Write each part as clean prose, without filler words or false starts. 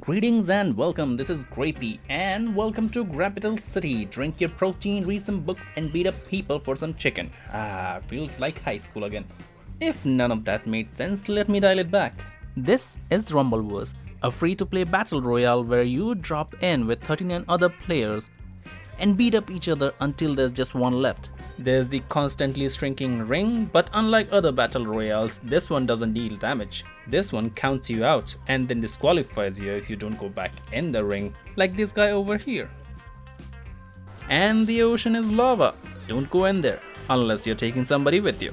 Greetings and welcome, this is Grapie and welcome to Capital City. Drink your protein, read some books and beat up people for some chicken. Feels like high school again. If none of that made sense, let me dial it back. This is Rumbleverse, a free-to-play battle royale where you drop in with 39 other players and beat up each other until there's just one left. There's the constantly shrinking ring, but unlike other battle royales, this one doesn't deal damage. This one counts you out and then disqualifies you if you don't go back in the ring, like this guy over here. And the ocean is lava. Don't go in there, unless you're taking somebody with you.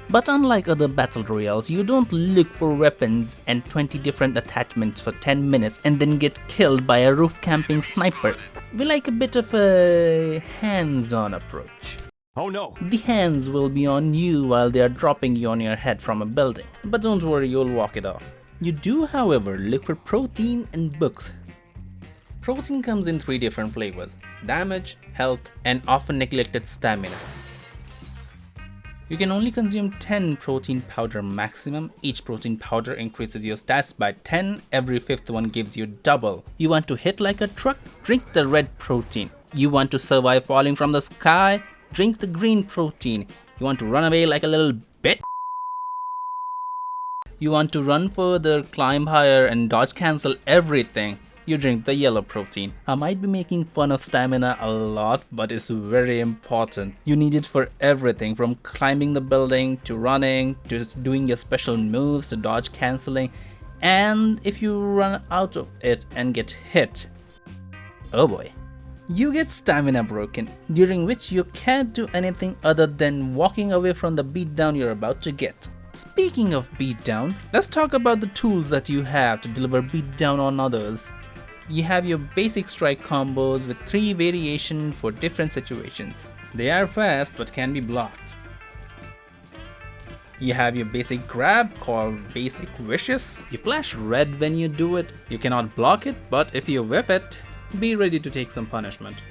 But unlike other battle royales, you don't look for weapons and 20 different attachments for 10 minutes and then get killed by a roof camping sniper. We like a bit of a hands-on approach. Oh no! The hands will be on you while they are dropping you on your head from a building, but don't worry, you'll walk it off. You do, however, look for protein and books. Protein comes in 3 different flavors: damage, health, and often neglected stamina. You can only consume 10 protein powder maximum. Each protein powder increases your stats by 10, every 5th one gives you double. You want to hit like a truck? Drink the red protein. You want to survive falling from the sky? Drink the green protein. You want to run away like a little bitch? You want to run further, climb higher and dodge cancel everything? You drink the yellow protein. I might be making fun of stamina a lot, but it's very important. You need it for everything, from climbing the building to running to doing your special moves to dodge cancelling. And if you run out of it and get hit, oh boy, you get stamina broken, during which you can't do anything other than walking away from the beatdown you're about to get. Speaking of beatdown, let's talk about the tools that you have to deliver beatdown on others. You have your basic strike combos with 3 variations for different situations. They are fast but can be blocked. You have your basic grab called basic vicious. You flash red when you do it. You cannot block it, but if you whiff it, be ready to take some punishment.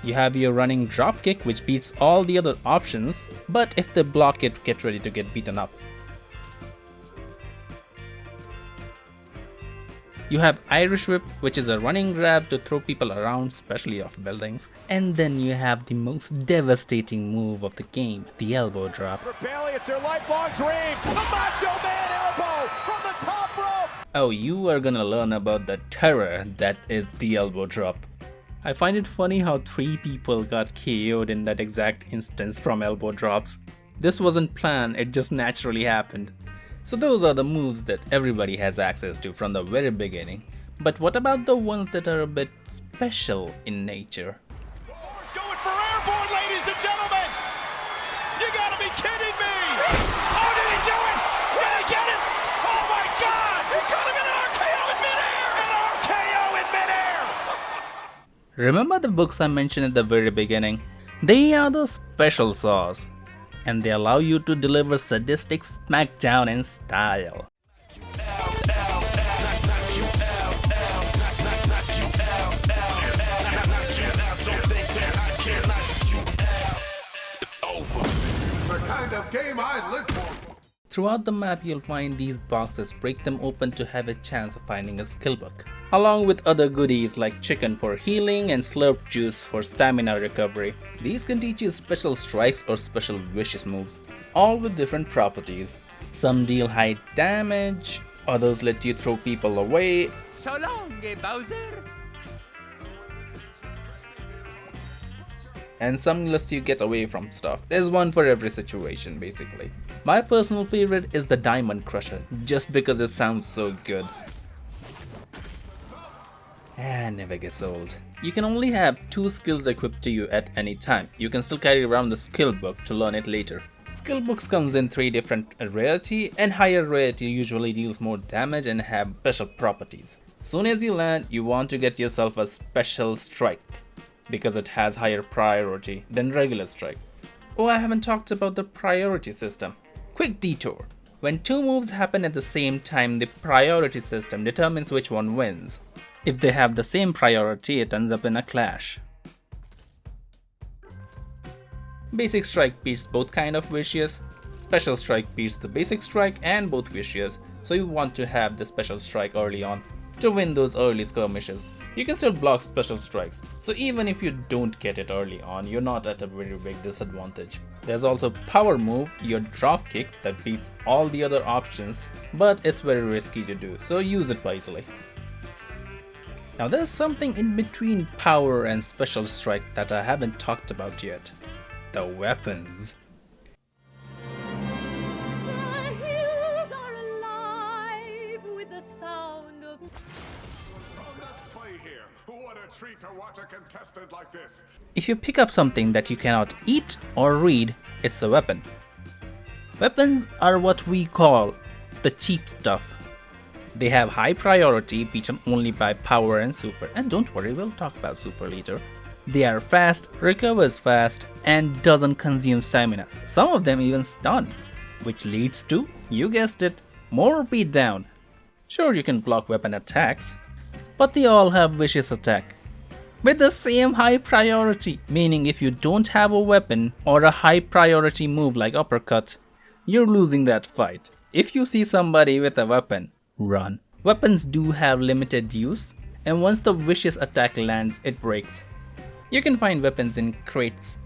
You have your running drop kick, which beats all the other options, but if they block it, get ready to get beaten up. You have Irish Whip, which is a running grab to throw people around, especially off buildings. And then you have the most devastating move of the game, the elbow drop. For Bailey, it's her lifelong dream. The Macho Man elbow from the top rope. Oh, you are gonna learn about the terror that is the elbow drop. I find it funny how 3 people got KO'd in that exact instance from elbow drops. This wasn't planned, it just naturally happened. So those are the moves that everybody has access to from the very beginning. But what about the ones that are a bit special in nature? It's going for airborne, ladies and gentlemen! You gotta be kidding me! Oh, did he do it? Did he get it? Oh my God! He caught him in an RKO in midair! An RKO in midair! Remember the books I mentioned at the very beginning? They are the special sauce, and they allow you to deliver sadistic smackdown in style. The kind of game I live for. Throughout the map, you'll find these boxes. Break them open to have a chance of finding a skill book, along with other goodies like chicken for healing and slurp juice for stamina recovery. These can teach you special strikes or special vicious moves, all with different properties. Some deal high damage, others let you throw people away. So long, Bowser! And some lets you get away from stuff. There's one for every situation, basically. My personal favorite is the Diamond Crusher, just because it sounds so good. And never gets old. You can only have 2 skills equipped to you at any time. You can still carry around the skill book to learn it later. Skill books comes in 3 different rarity, and higher rarity usually deals more damage and have special properties. Soon as you land, you want to get yourself a special strike, because it has higher priority than regular strike. Oh, I haven't talked about the priority system. Quick detour. When 2 moves happen at the same time, the priority system determines which one wins. If they have the same priority, it ends up in a clash. Basic strike beats both kind of vicious. Special strike beats the basic strike and both vicious. so you want to have the special strike early on to win those early skirmishes. You can still block special strikes, so even if you don't get it early on, you're not at a very big disadvantage. There's also power move, your drop kick, that beats all the other options, but it's very risky to do, so use it wisely. Now there's something in between power and special strike that I haven't talked about yet. The weapons. The hills are alive with the sound of It's on display here. What a treat to watch a contestant like this. If you pick up something that you cannot eat or read, it's a weapon. Weapons are what we call the cheap stuff. They have high priority, beaten only by power and super, and don't worry, we'll talk about super later. They are fast, recovers fast, and doesn't consume stamina. Some of them even stun, which leads to, you guessed it, more beatdown. Sure, you can block weapon attacks, but they all have vicious attack with the same high priority, meaning if you don't have a weapon or a high priority move like uppercut, you're losing that fight. If you see somebody with a weapon, run. Weapons do have limited use, and once the vicious attack lands, it breaks. You can find weapons in crates,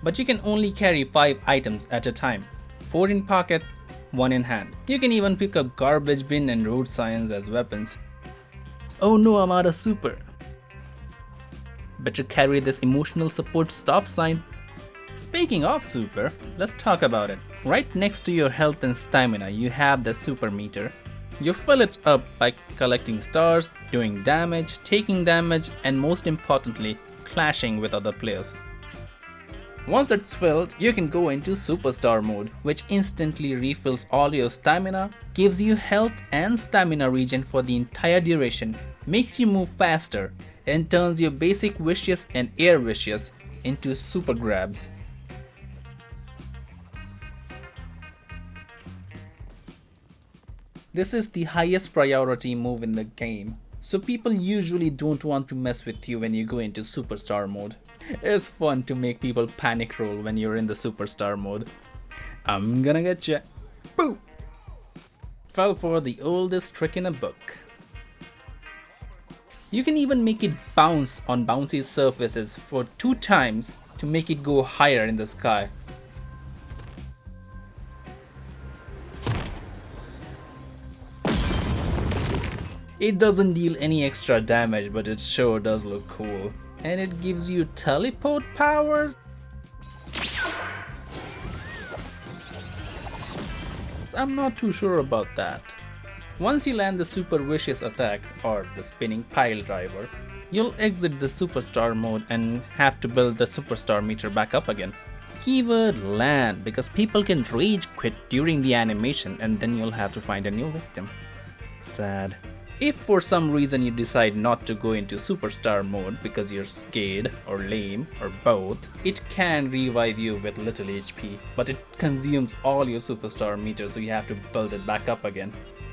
but you can only carry 5 items at a time, 4 in pocket, 1 in hand. You can even pick up garbage bin and road signs as weapons. Oh no, I'm out of super. Better carry this emotional support stop sign. Speaking of super, let's talk about it. Right next to your health and stamina, you have the super meter. You fill it up by collecting stars, doing damage, taking damage, and most importantly, clashing with other players. Once it's filled, you can go into superstar mode, which instantly refills all your stamina, gives you health and stamina regen for the entire duration, makes you move faster, and turns your basic vicious and air vicious into super grabs. This is the highest priority move in the game, so people usually don't want to mess with you when you go into superstar mode. It's fun to make people panic roll when you're in the superstar mode. I'm gonna get ya. Boo! Fell for the oldest trick in a book. You can even make it bounce on bouncy surfaces for 2 times to make it go higher in the sky. It doesn't deal any extra damage, but it sure does look cool. And it gives you teleport powers? I'm not too sure about that. Once you land the super vicious attack, or the spinning pile driver, you'll exit the superstar mode and have to build the superstar meter back up again. Keyword land, because people can rage quit during the animation and then you'll have to find a new victim. Sad. If for some reason you decide not to go into superstar mode because you're scared or lame or both, it can revive you with little HP, but it consumes all your superstar meter, so you have to build it back up again.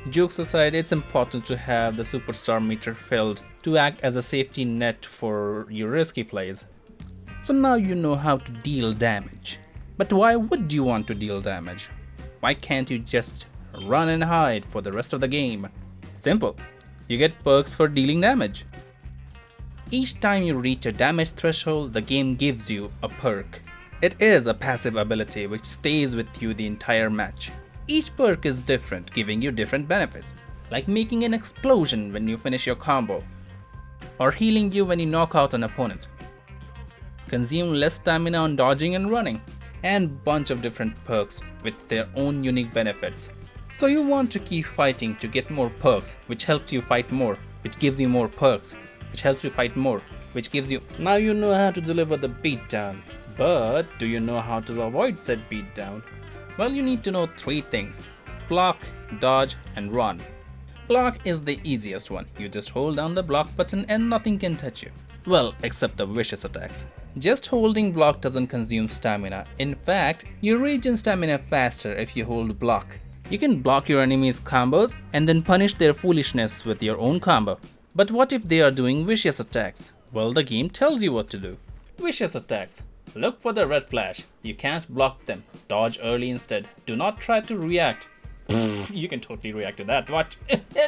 Jokes aside, it's important to have the superstar meter filled to act as a safety net for your risky plays. So now you know how to deal damage. But why would you want to deal damage? Why can't you just run and hide for the rest of the game? Simple. You get perks for dealing damage. Each time you reach a damage threshold, the game gives you a perk. It is a passive ability which stays with you the entire match. Each perk is different, giving you different benefits, like making an explosion when you finish your combo, or healing you when you knock out an opponent. Consume less stamina on dodging and running, and bunch of different perks with their own unique benefits. So you want to keep fighting to get more perks, which helps you fight more, which gives you more perks, which helps you fight more, which gives you... Now you know how to deliver the beatdown, but do you know how to avoid said beatdown? Well, you need to know 3 things: block, dodge, and run. Block is the easiest one. You just hold down the block button and nothing can touch you. Well, except the vicious attacks. Just holding block doesn't consume stamina. In fact, you regen stamina faster if you hold block. You can block your enemies' combos and then punish their foolishness with your own combo. But what if they are doing vicious attacks? Well, the game tells you what to do. Vicious attacks. Look for the red flash. You can't block them. Dodge early instead. Do not try to react. You can totally react to that. What?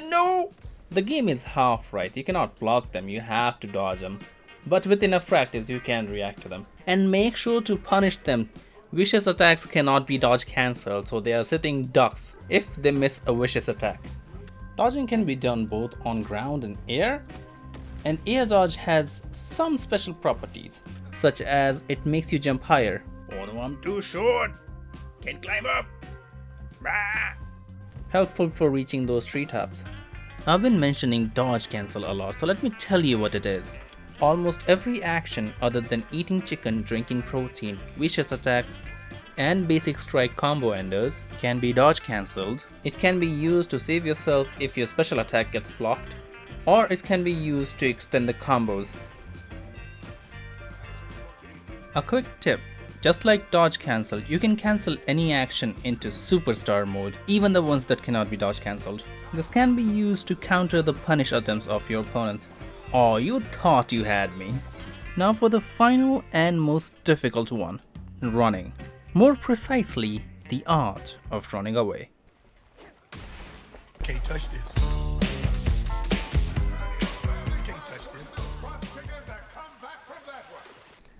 No! The game is half right. You cannot block them, you have to dodge them. But with enough practice, you can react to them. And make sure to punish them. Vicious attacks cannot be dodge cancelled, so they are sitting ducks if they miss a vicious attack. Dodging can be done both on ground and air. And air dodge has some special properties, such as it makes you jump higher. Oh no, I'm too short. Can't climb up. Bah! Helpful for reaching those treetops. I've been mentioning dodge cancel a lot, so let me tell you what it is. Almost every action other than eating chicken, drinking protein, vicious attack, and basic strike combo enders can be dodge cancelled. It can be used to save yourself if your special attack gets blocked, or it can be used to extend the combos. A quick tip. Just like dodge cancel, you can cancel any action into superstar mode, even the ones that cannot be dodge cancelled. This can be used to counter the punish attempts of your opponent. Oh, you thought you had me. Now for the final and most difficult one, running. More precisely, the art of running away. Can't touch this. Can't touch this.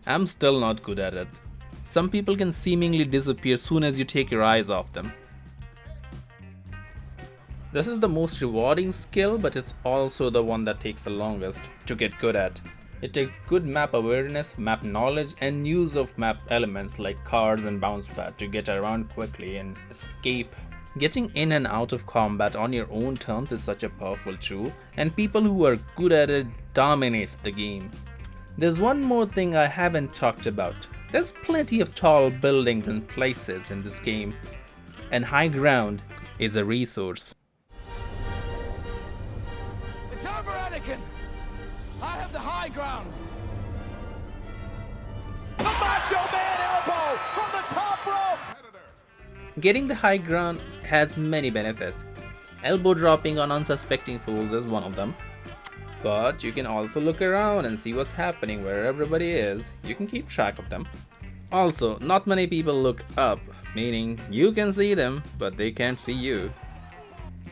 I'm still not good at it. Some people can seemingly disappear soon as you take your eyes off them. This is the most rewarding skill, but it's also the one that takes the longest to get good at. It takes good map awareness, map knowledge, and use of map elements like cars and bounce pad to get around quickly and escape. Getting in and out of combat on your own terms is such a powerful tool, and people who are good at it dominates the game. There's one more thing I haven't talked about. There's plenty of tall buildings and places in this game, and high ground is a resource. It's over, Anakin! I have the high ground! The Macho Man elbow from the top rope! Getting the high ground has many benefits. Elbow dropping on unsuspecting fools is one of them. But you can also look around and see what's happening where everybody is. You can keep track of them. Also, not many people look up, meaning you can see them, but they can't see you.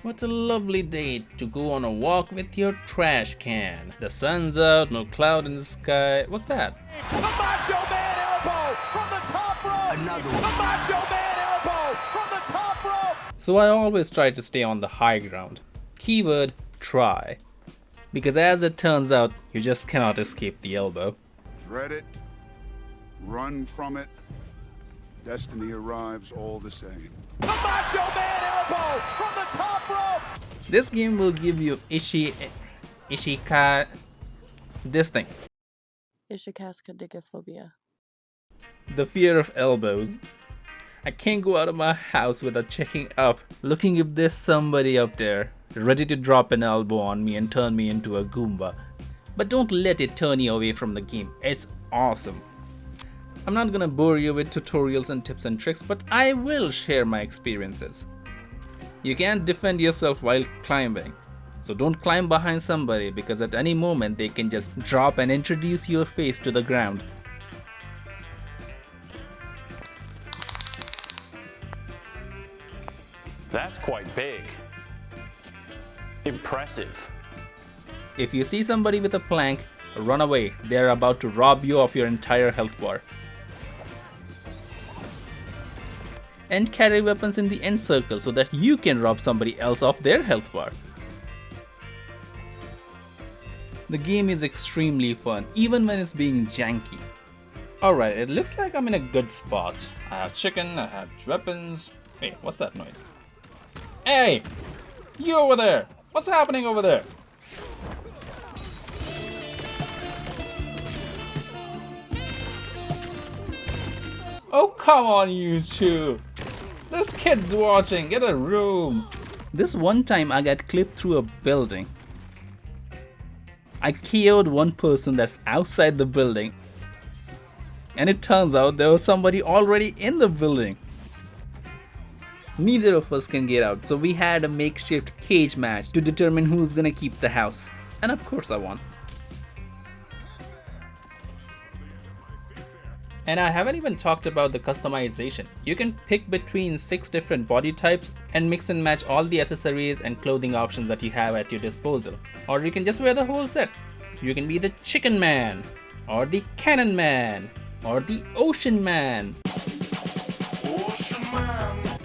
What a lovely day to go on a walk with your trash can. The sun's out, no cloud in the sky. What's that? The Macho Man elbow from the top rope! Another The one. Macho Man elbow from the top rope! So I always try to stay on the high ground. Keyword, try. Because as it turns out, you just cannot escape the elbow. Dread it, run from it, destiny arrives all the same. The Macho Man elbow from the top rope! This game will give you Ishika... this thing. Ishikaskadigophobia. The fear of elbows. I can't go out of my house without checking up, looking if there's somebody up there, ready to drop an elbow on me and turn me into a Goomba. But don't let it turn you away from the game, it's awesome. I'm not gonna bore you with tutorials and tips and tricks, but I will share my experiences. You can't defend yourself while climbing, so don't climb behind somebody because at any moment they can just drop and introduce your face to the ground. That's quite big. Impressive. If you see somebody with a plank, run away. They're about to rob you of your entire health bar. And carry weapons in the end circle so that you can rob somebody else of their health bar. The game is extremely fun, even when it's being janky. Alright, it looks like I'm in a good spot. I have chicken, I have weapons. Hey, what's that noise? Hey! You over there! What's happening over there? Oh, come on, you two! This kid's watching, get a room! This one time I got clipped through a building. I KO'd one person that's outside the building. And it turns out there was somebody already in the building. Neither of us can get out, so we had a makeshift cage match to determine who's gonna keep the house. And of course I won. And I haven't even talked about the customization. You can pick between 6 different body types and mix and match all the accessories and clothing options that you have at your disposal. Or you can just wear the whole set. You can be the Chicken Man, or the Cannon Man, or the Ocean Man.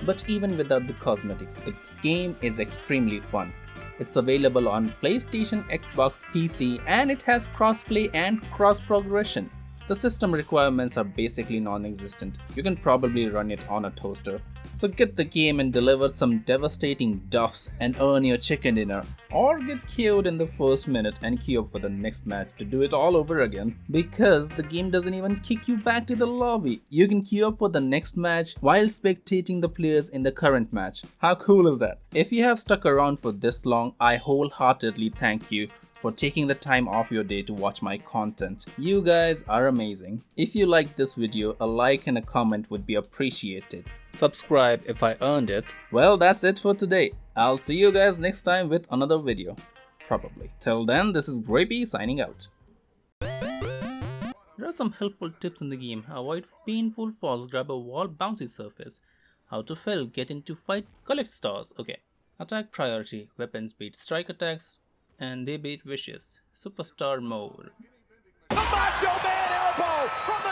But even without the cosmetics, the game is extremely fun. It's available on PlayStation, Xbox, PC, and it has crossplay and cross progression. The system requirements are basically non-existent. You can probably run it on a toaster. So get the game and deliver some devastating duffs and earn your chicken dinner. Or get KO'd in the first minute and queue up for the next match to do it all over again. Because the game doesn't even kick you back to the lobby. You can queue up for the next match while spectating the players in the current match. How cool is that? If you have stuck around for this long, I wholeheartedly thank you for taking the time off your day to watch my content. You guys are amazing. If you liked this video, a like and a comment would be appreciated. Subscribe if I earned it. Well, that's it for today. I'll see you guys next time with another video. Probably. Till then, this is Grapie signing out. There are some helpful tips in the game. Avoid painful falls, grab a wall, bouncy surface. How to fail, get into fight, collect stars. Okay. Attack priority, weapon speed, strike attacks, and they beat vicious. Superstar mode. The Macho Man elbow from